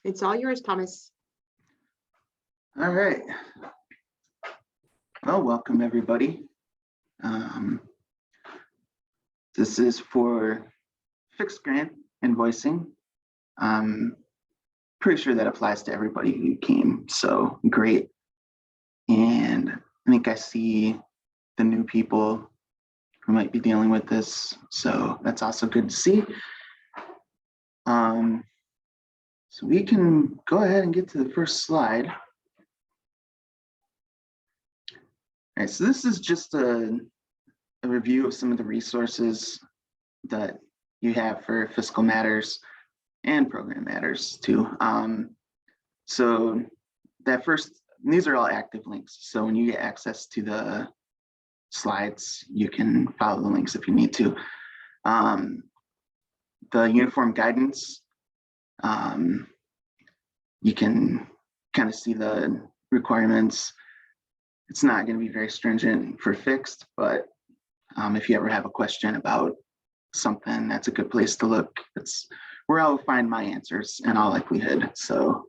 It's all yours, Thomas. All right. Well, welcome everybody. This is for fixed grant invoicing. I'm pretty sure that applies to everybody who came, so great. And I think I see the new people who might be dealing with this, so that's also good to see. So we can go ahead and get to the first slide. All right, so this is just a review of some of the resources that you have for fiscal matters and program matters too. So that first, these are all active links. So when you get access to the slides, you can follow the links if you need to. The uniform guidance, you can kind of see the requirements. It's not going to be very stringent for fixed, but if you ever have a question about something, that's a good place to look. It's where I'll find my answers in all likelihood. So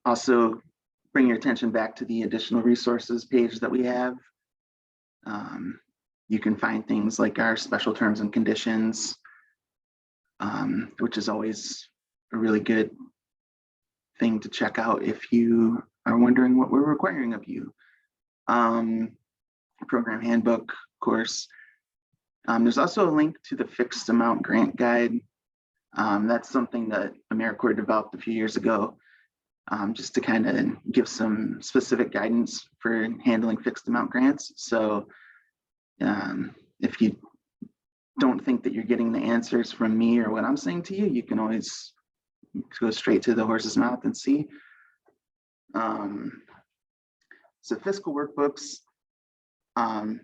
also bring your attention back to the additional resources page that we have. You can find things like our special terms and conditions, which is always a really good thing to check out if you are wondering what we're requiring of you. Program handbook, of course. There's also a link to the fixed amount grant guide. That's something that AmeriCorps developed a few years ago, just to kind of give some specific guidance for handling fixed amount grants. So if you don't think that you're getting the answers from me or what I'm saying to you, you can always go straight to the horse's mouth and see. So fiscal workbooks,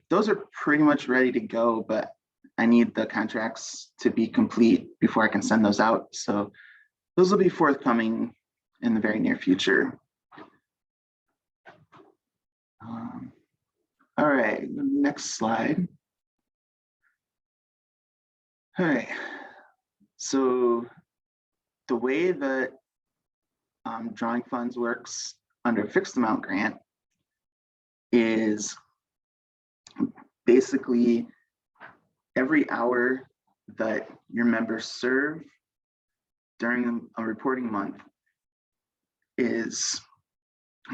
those are pretty much ready to go, but I need the contracts to be complete before I can send those out. So those will be forthcoming in the very near future. All right, next slide. All right, so the way that drawing funds works under fixed amount grant is basically every hour that your members serve during a reporting month is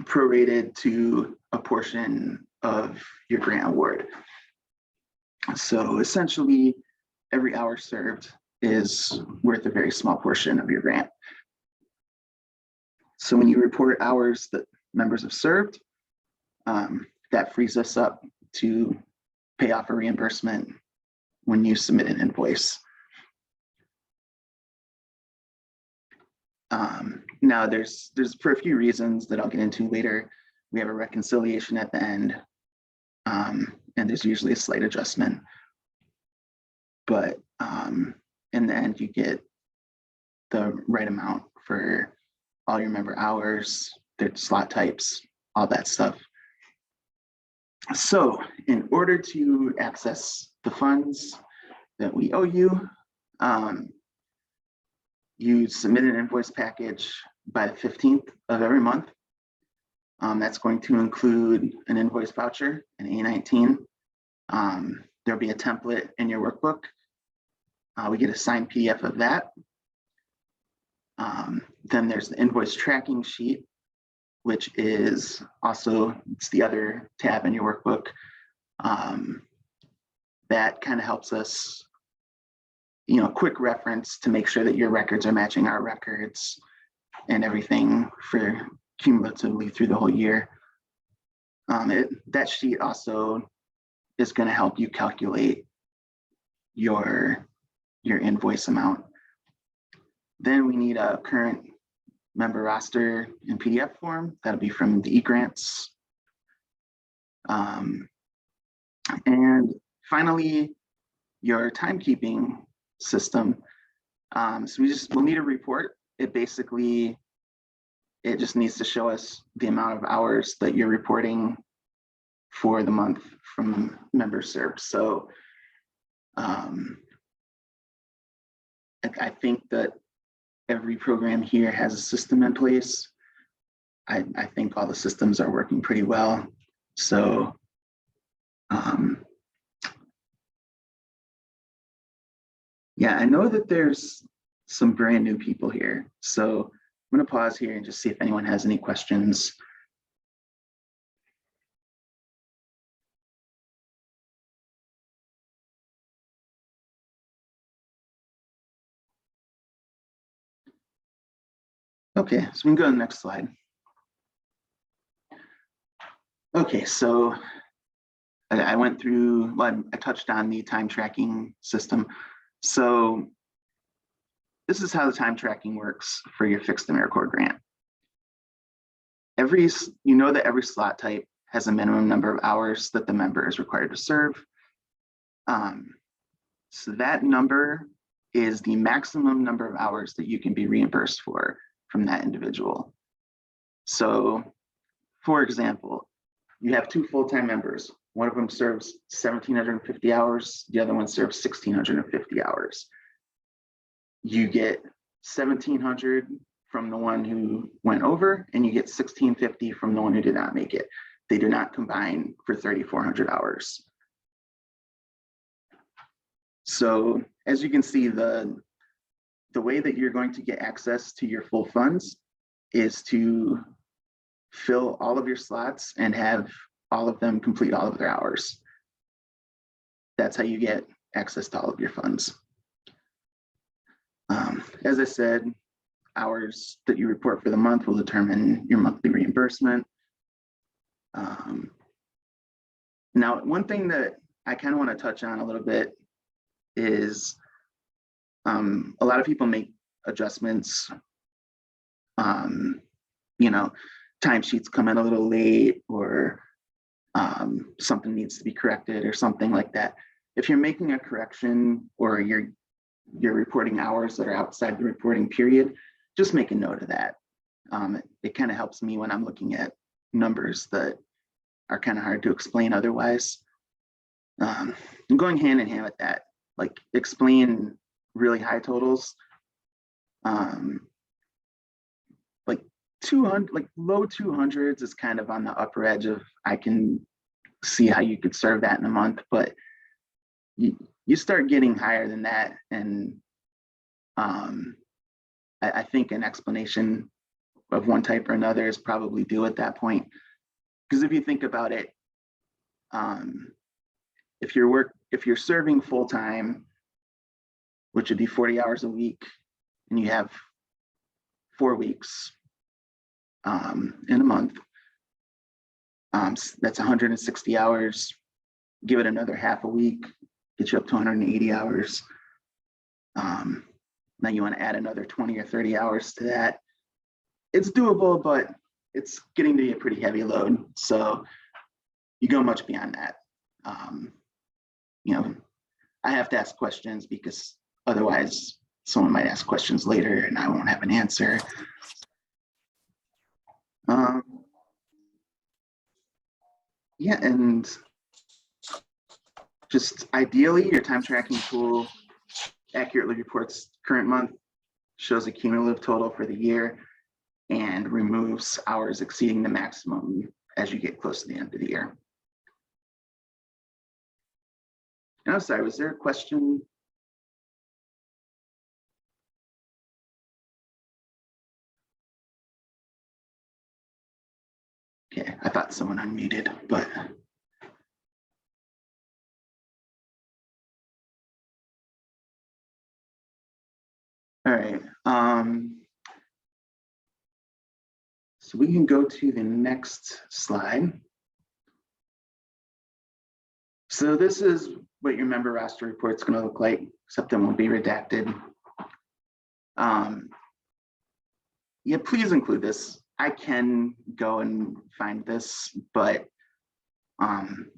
prorated to a portion of your grant award. So essentially, every hour served is worth a very small portion of your grant. So when you report hours that members have served, that frees us up to pay off a reimbursement when you submit an invoice. Now there's for a few reasons that I'll get into later, we have a reconciliation at the end, and there's usually a slight adjustment. But in the end, you get the right amount for all your member hours, their slot types, all that stuff. So in order to access the funds that we owe you, you submit an invoice package by the 15th of every month. That's going to include an invoice voucher, an A19. There'll be a template in your workbook. We get a signed PDF of that. Then there's the invoice tracking sheet, which is also, it's the other tab in your workbook. That kind of helps us, quick reference to make sure that your records are matching our records and everything for cumulatively through the whole year. That sheet also is going to help you calculate your invoice amount. Then we need a current member roster in PDF form. That'll be from the eGrants. And finally, your timekeeping system. So we'll need a report. It just needs to show us the amount of hours that you're reporting for the month from members served. So I think that every program here has a system in place. I think all the systems are working pretty well. So yeah, I know that there's some brand new people here. So I'm going to pause here and just see if anyone has any questions. Okay, so we can go to the next slide. Okay, so I went through, well, I touched on the time tracking system. So this is how the time tracking works for your fixed AmeriCorps grant. You know that every slot type has a minimum number of hours that the member is required to serve. So that number is the maximum number of hours that you can be reimbursed for from that individual. So for example, you have two full-time members. One of them serves 1,750 hours, the other one serves 1,650 hours. You get 1,700 from the one who went over, and you get 1,650 from the one who did not make it. They do not combine for 3,400 hours. So as you can see, the way that you're going to get access to your full funds is to fill all of your slots and have all of them complete all of their hours. That's how you get access to all of your funds. As I said, hours that you report for the month will determine your monthly reimbursement. Now, one thing that I kind of want to touch on a little bit is a lot of people make adjustments. You know, timesheets come in a little late, or something needs to be corrected or something like that. If you're making a correction or you're reporting hours that are outside the reporting period, just make a note of that. It kind of helps me when I'm looking at numbers that are kind of hard to explain otherwise. And going hand in hand with that, like explain really high totals, like 200, like low 200s is kind of on the upper edge of, I can see how you could serve that in a month, but you start getting higher than that. And I think an explanation of one type or another is probably due at that point. Because if you think about it, if you're serving full time, which would be 40 hours a week, and you have 4 weeks in a month, that's 160 hours. Give it another half a week, get you up to 180 hours. Now you want to add another 20 or 30 hours to that. It's doable, but it's getting to be a pretty heavy load. So you go much beyond that. You know, I have to ask questions because otherwise someone might ask questions later and I won't have an answer. Yeah, and just ideally your time tracking tool accurately reports current month, shows a cumulative total for the year, and removes hours exceeding the maximum as you get close to the end of the year. And I'm sorry, was there a question? Okay, I thought someone unmuted, but. All right, so we can go to the next slide. So this is what your member roster report is going to look like, except it won't be redacted. Yeah, please include this. I can go and find this, but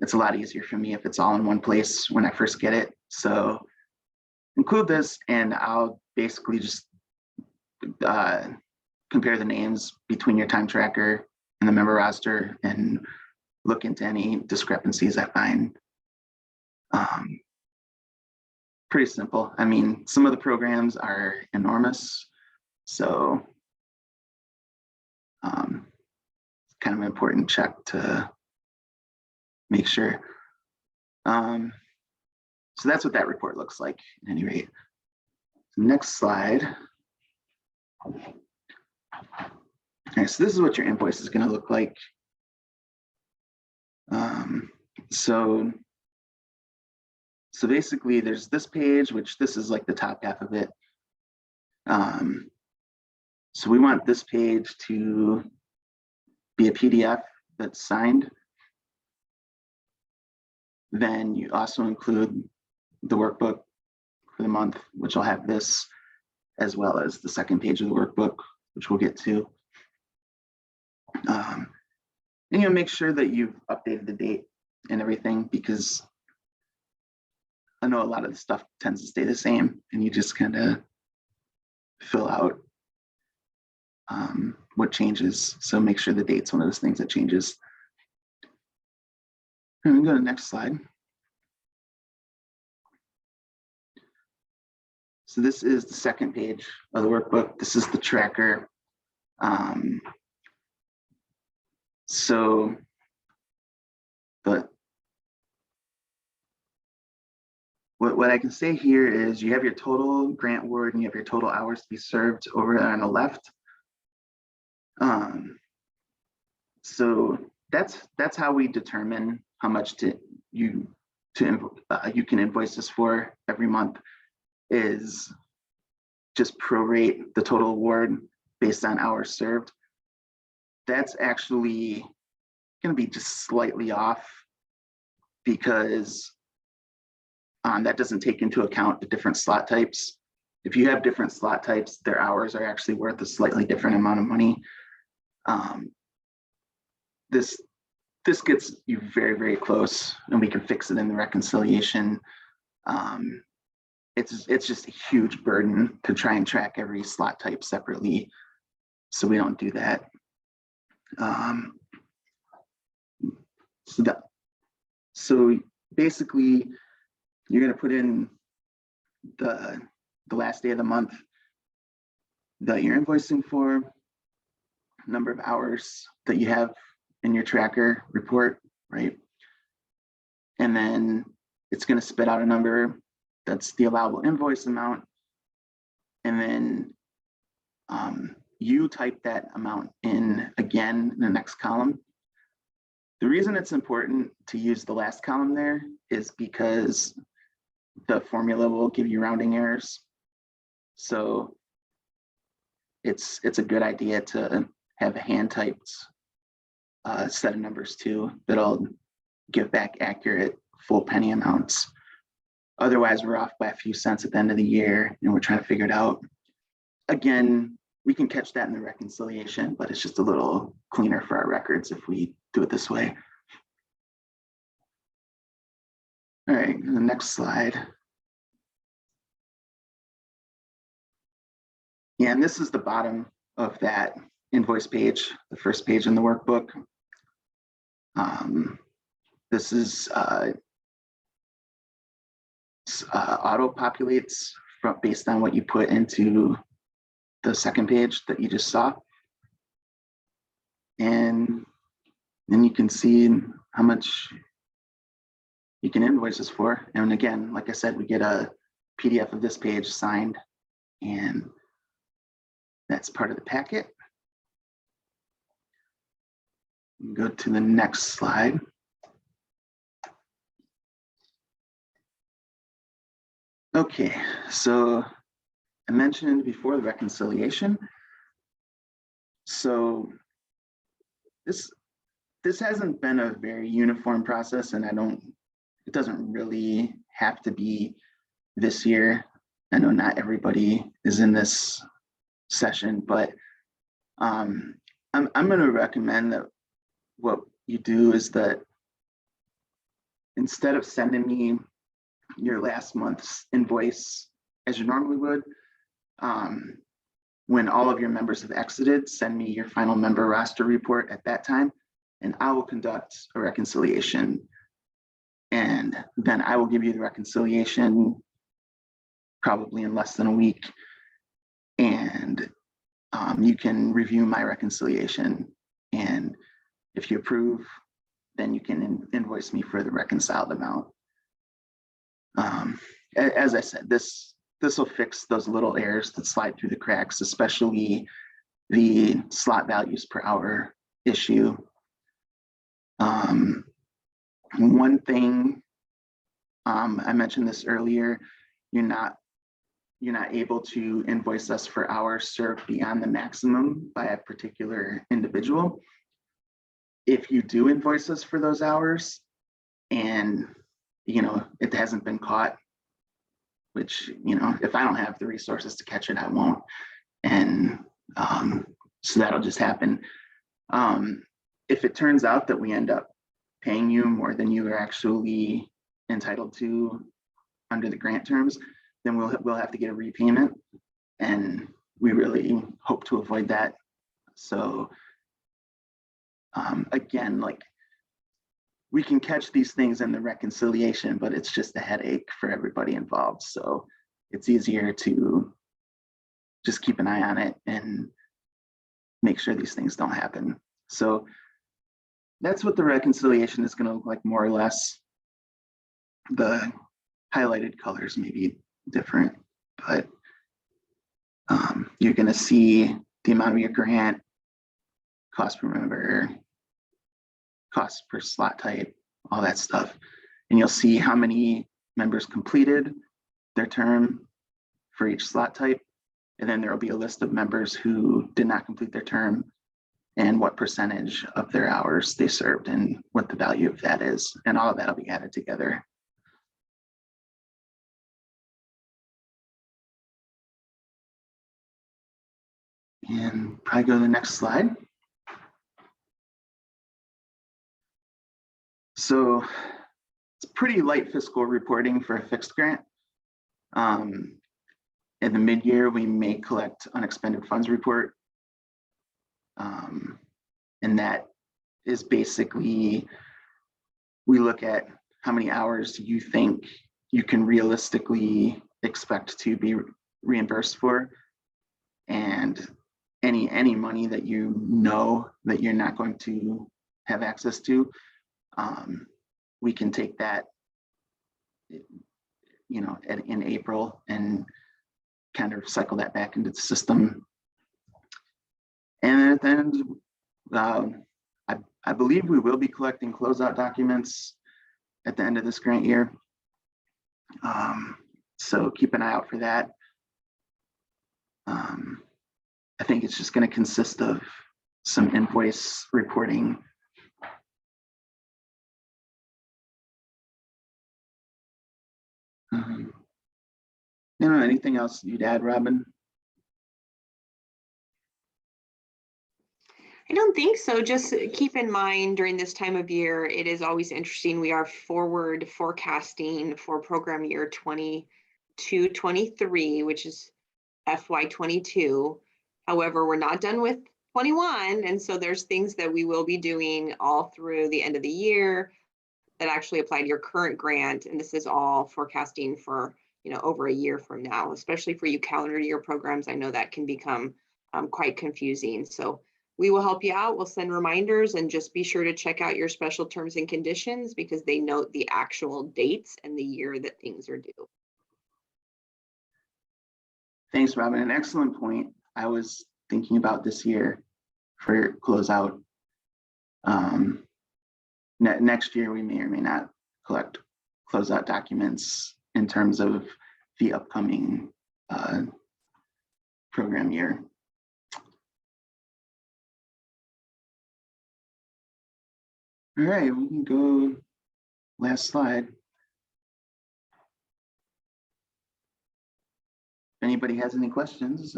it's a lot easier for me if it's all in one place when I first get it. So include this, and I'll basically just compare the names between your time tracker and the member roster and look into any discrepancies I find. pretty simple. I mean, some of the programs are enormous, so kind of an important check to make sure. So that's what that report looks like at any rate. Next slide. Okay, so this is what your invoice is going to look like. So basically there's this page, which this is like the top half of it. So we want this page to be a PDF that's signed. Then you also include the workbook for the month, which will have this, as well as the second page of the workbook, which we'll get to. And you'll make sure that you've updated the date and everything, because I know a lot of the stuff tends to stay the same, and you just kind of fill out what changes. So make sure the date's one of those things that changes. And we go to the next slide. So this is the second page of the workbook. This is the tracker. So what I can say here is you have your total grant award and you have your total hours to be served over on the left. So that's how we determine how much you can invoice us for every month, is just prorate the total award based on hours served. That's actually going to be just slightly off, because that doesn't take into account the different slot types. If you have different slot types, their hours are actually worth a slightly different amount of money. This gets you very, very close, and we can fix it in the reconciliation. It's just a huge burden to try and track every slot type separately, so we don't do that. So basically, you're going to put in the last day of the month that you're invoicing for, number of hours that you have in your tracker report, right? And then it's going to spit out a number that's the allowable invoice amount. And then you type that amount in again in the next column. The reason it's important to use the last column there is because the formula will give you rounding errors. So it's a good idea to have a hand-typed set of numbers too that'll give back accurate full penny amounts. Otherwise, we're off by a few cents at the end of the year, and we're trying to figure it out. Again, we can catch that in the reconciliation, but it's just a little cleaner for our records if we do it this way. All right, the next slide. Yeah, and this is the bottom of that invoice page, the first page in the workbook. This is auto-populates based on what you put into the second page that you just saw. And then you can see how much you can invoice us for. And again, like I said, we get a PDF of this page signed, and that's part of the packet. Go to the next slide. Okay, so I mentioned before the reconciliation. So this hasn't been a very uniform process, and it doesn't really have to be this year. I know not everybody is in this session, but I'm going to recommend that what you do is that instead of sending me your last month's invoice as you normally would, when all of your members have exited, send me your final member roster report at that time, and I will conduct a reconciliation. And then I will give you the reconciliation probably in less than a week. And you can review my reconciliation. And if you approve, then you can invoice me for the reconciled amount. As I said, this will fix those little errors that slide through the cracks, especially the slot values per hour issue. One thing, I mentioned this earlier, you're not able to invoice us for hours served beyond the maximum by a particular individual. If you do invoice us for those hours and it hasn't been caught, which if I don't have the resources to catch it, I won't. And so that'll just happen. If it turns out that we end up paying you more than you are actually entitled to under the grant terms, then we'll have to get a repayment, and we really hope to avoid that. So again, like, we can catch these things in the reconciliation, but it's just a headache for everybody involved. So it's easier to just keep an eye on it and make sure these things don't happen. So that's what the reconciliation is going to look like, more or less. The highlighted colors may be different, but you're going to see the amount of your grant, cost per member, cost per slot type, all that stuff. And you'll see how many members completed their term for each slot type. And then there will be a list of members who did not complete their term and what percentage of their hours they served and what the value of that is. And all of that will be added together. And probably go to the next slide. So it's pretty light fiscal reporting for a fixed grant. In the mid-year, we may collect unexpended funds report. And that is basically, we look at how many hours you think you can realistically expect to be reimbursed for, and any money that you know that you're not going to have access to, we can take that in April and kind of cycle that back into the system. And at the end, I believe we will be collecting closeout documents at the end of this grant year. So keep an eye out for that. I think it's just going to consist of some invoice reporting. Anything else you'd add, Robin? I don't think so. Just keep in mind during this time of year, it is always interesting. We are forward forecasting for program year 22-23, which is FY22. However, we're not done with 21. And so there's things that we will be doing all through the end of the year that actually apply to your current grant. And this is all forecasting for, over a year from now, especially for you calendar year programs. I know that can become quite confusing. So we will help you out. We'll send reminders, and just be sure to check out your special terms and conditions because they note the actual dates and the year that things are due. Thanks, Robin. An excellent point. I was thinking about this year for closeout. Next year, we may or may not collect closeout documents in terms of the upcoming program year. All right, we can go last slide. If anybody has any questions,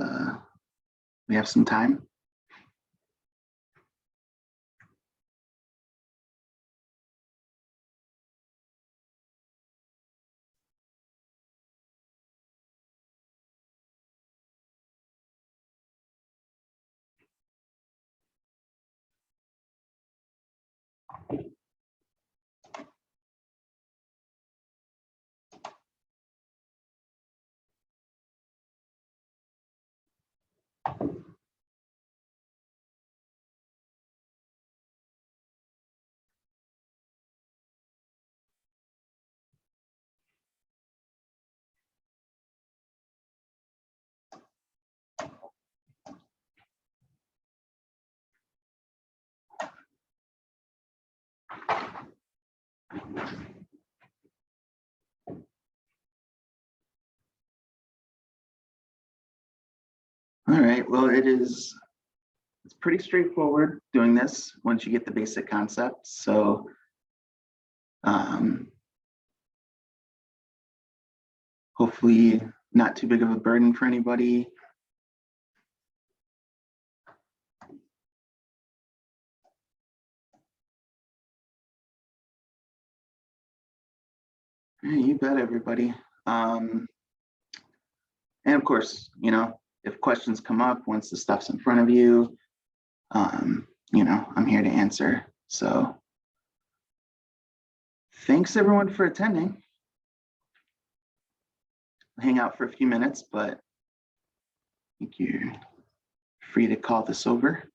we have some time. All right, well, it's pretty straightforward doing this once you get the basic concepts. So hopefully not too big of a burden for anybody. Yeah, you bet, everybody. And of course, you know, if questions come up once the stuff's in front of you, you know, I'm here to answer. So thanks everyone for attending. Hang out for a few minutes, but I think you're free to call this over.